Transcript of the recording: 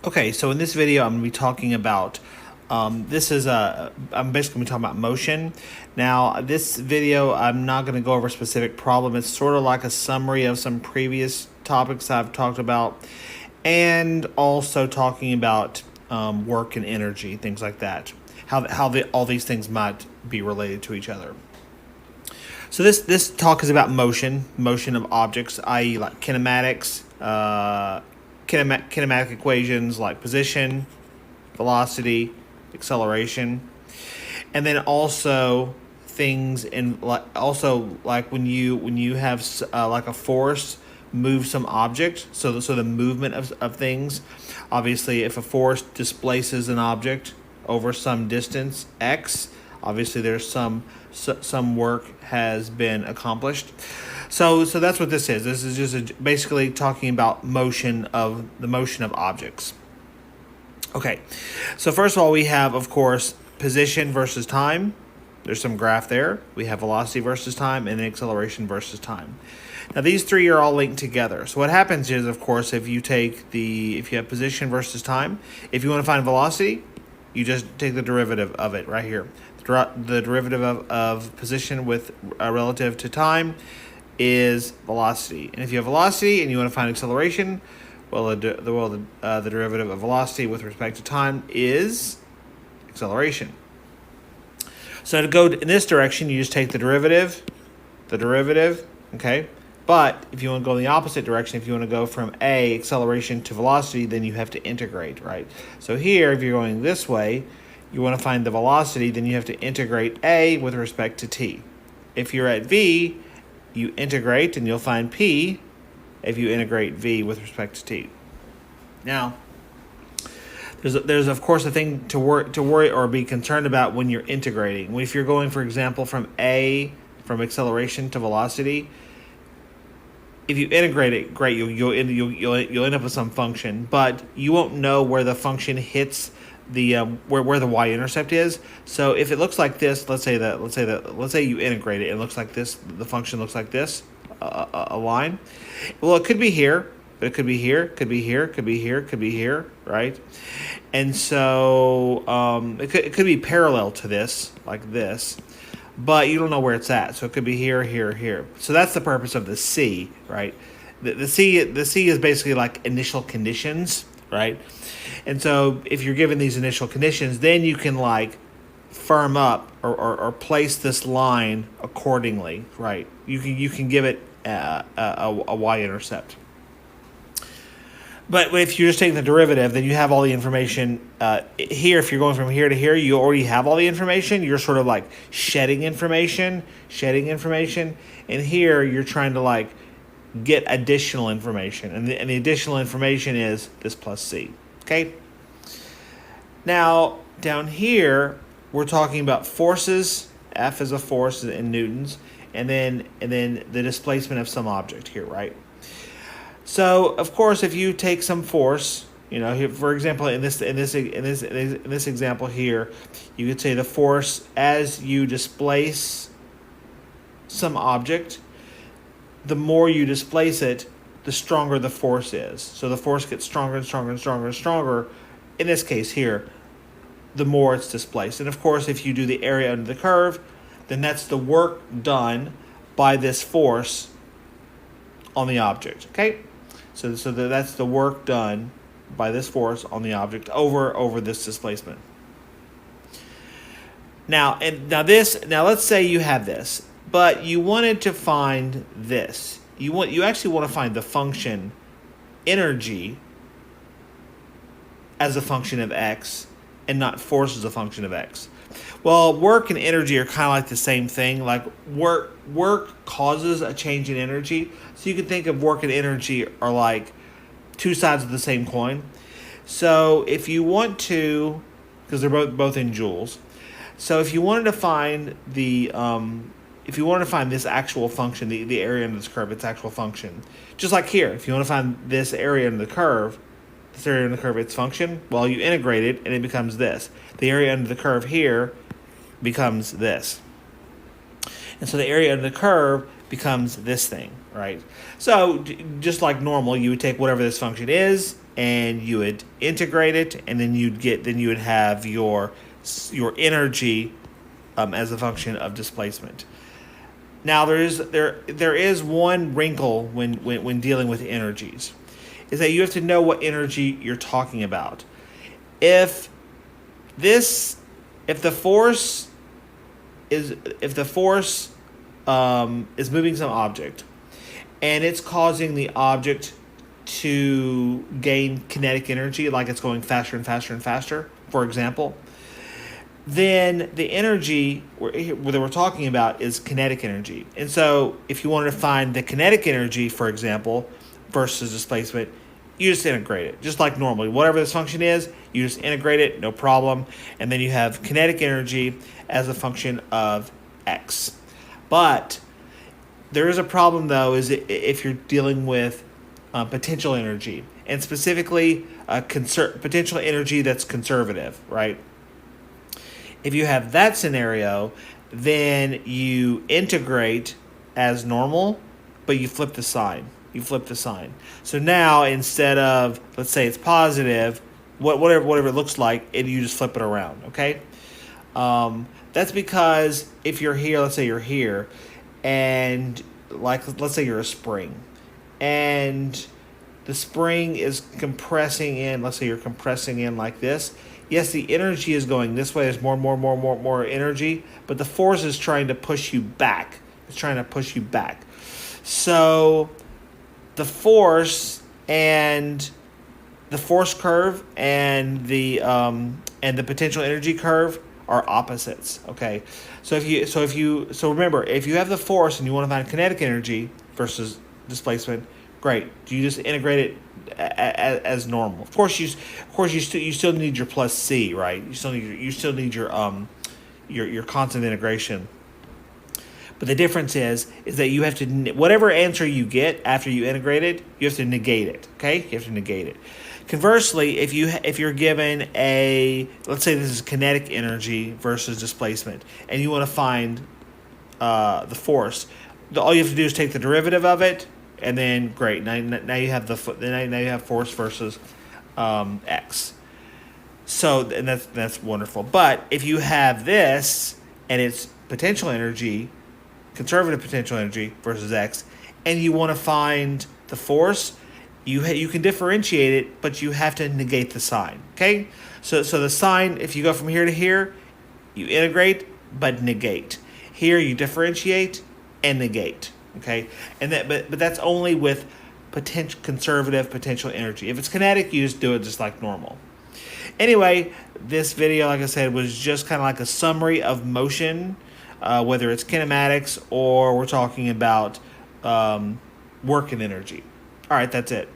Okay, so in this video, I'm going to be talking about, I'm basically going to be talking about motion. Now, this video, I'm not going to go over a specific problem. It's sort of like a summary of some previous topics I've talked about, and also talking about work and energy, things like that, all these things might be related to each other. So this talk is about motion of objects, i.e., like kinematics, kinematic equations like position, velocity, acceleration, and then also things in like when you have like a force move some object. So the movement of things. Obviously, if a force displaces an object over some distance x, obviously there's some work has been accomplished. So that's what this is. This is just basically talking about the motion of objects. Okay, so first of all, we have, of course, position versus time. There's some graph there. We have velocity versus time and acceleration versus time. Now, these three are all linked together. So what happens is, of course, if you have position versus time, if you want to find velocity, you just take the derivative of it right here. The derivative of position with relative to time is velocity. And if you have velocity and you want to find acceleration, well, the derivative of velocity with respect to time is acceleration. So to go in this direction, you just take the derivative, okay? But if you want to go in the opposite direction, if you want to go from acceleration to velocity, then you have to integrate, right? So here, if you're going this way, you want to find the velocity, then you have to integrate a with respect to t. If you're at v, you integrate and you'll find p if you integrate v with respect to t. Now, there's of course a thing to worry or be concerned about when you're integrating. If you're going, for example, from acceleration to velocity, if you integrate it, great, you'll end up with some function, but you won't know where the function hits the where the y-intercept is. So if it looks like this, let's say you integrate it, it looks like this. The function looks like this, a line. Well, it could be here, but it could be here, could be here, could be here, could be here, right? And so it could be parallel to this, like this, but you don't know where it's at. So it could be here, here, here. So that's the purpose of the C, right? The C is basically like initial conditions, right? And so if you're given these initial conditions, then you can like firm up or place this line accordingly, right? You can give it a y-intercept. But if you're just taking the derivative, then you have all the information here. If you're going from here to here, you already have all the information. You're sort of like shedding information. And here you're trying to like get additional information. And the additional information is this plus C. Okay? Now, down here, we're talking about forces. F is a force in newtons. And then the displacement of some object here, right? So, of course, if you take some force, here, for example, in this example here, you could say the force as you displace some object, the more you displace it, the stronger the force is. So the force gets stronger and stronger and stronger and stronger. In this case here, the more it's displaced. And of course, if you do the area under the curve, then that's the work done by this force on the object. Okay. So that's the work done by this force on the object over this displacement. Now let's say you have this, but you wanted to find this. You actually want to find the function energy as a function of x and not force as a function of x. Well, work and energy are kind of like the same thing. Like work causes a change in energy. So you can think of work and energy are like two sides of the same coin. So if you want to, because they're both in joules. So if you wanted to find this actual function, the area under this curve, its actual function, just like here, if you want to find this area under the curve, its function, well, you integrate it and it becomes this. The area under the curve here becomes this. And so the area under the curve becomes this thing, right? So just like normal, you would take whatever this function is, and you would integrate it, and then you would have your energy as a function of displacement. Now there is one wrinkle when dealing with energies, is that you have to know what energy you're talking about. If the force is moving some object, and it's causing the object to gain kinetic energy, like it's going faster and faster and faster, for example, then the energy that we're talking about is kinetic energy. And so if you wanted to find the kinetic energy, for example, versus displacement, you just integrate it, just like normally. Whatever this function is, you just integrate it, no problem. And then you have kinetic energy as a function of x. But there is a problem, though, is if you're dealing with potential energy, and specifically potential energy that's conservative, right? If you have that scenario, then you integrate as normal, but you flip the sign. So now, instead of, let's say it's positive, whatever it looks like, you just flip it around, okay? That's because if you're here, let's say you're here, and let's say you're a spring, and the spring is compressing in, let's say you're compressing in like this. Yes, the energy is going this way. There's more energy, but the force is trying to push you back. So the force curve and the potential energy curve are opposites. Okay, so remember, if you have the force and you want to find kinetic energy versus displacement, great. You just integrate it as normal. Of course, you still need your plus c, right? You still need your constant integration. But the difference is that you have to, whatever answer you get after you integrate it, you have to negate it. Okay, you have to negate it. Conversely, if you're given let's say this is kinetic energy versus displacement, and you want to find the force, all you have to do is take the derivative of it. And then great, now you have now you have force versus x. So, and that's wonderful. But if you have this and it's potential energy, conservative potential energy versus x, and you want to find the force, you can differentiate it, but you have to negate the sign. Okay, so the sign, if you go from here to here, you integrate but negate. Here you differentiate and negate. Okay, and but that's only with conservative potential energy. If it's kinetic, you just do it just like normal. Anyway, this video, like I said, was just kind of like a summary of motion, whether it's kinematics or we're talking about work and energy. All right, that's it.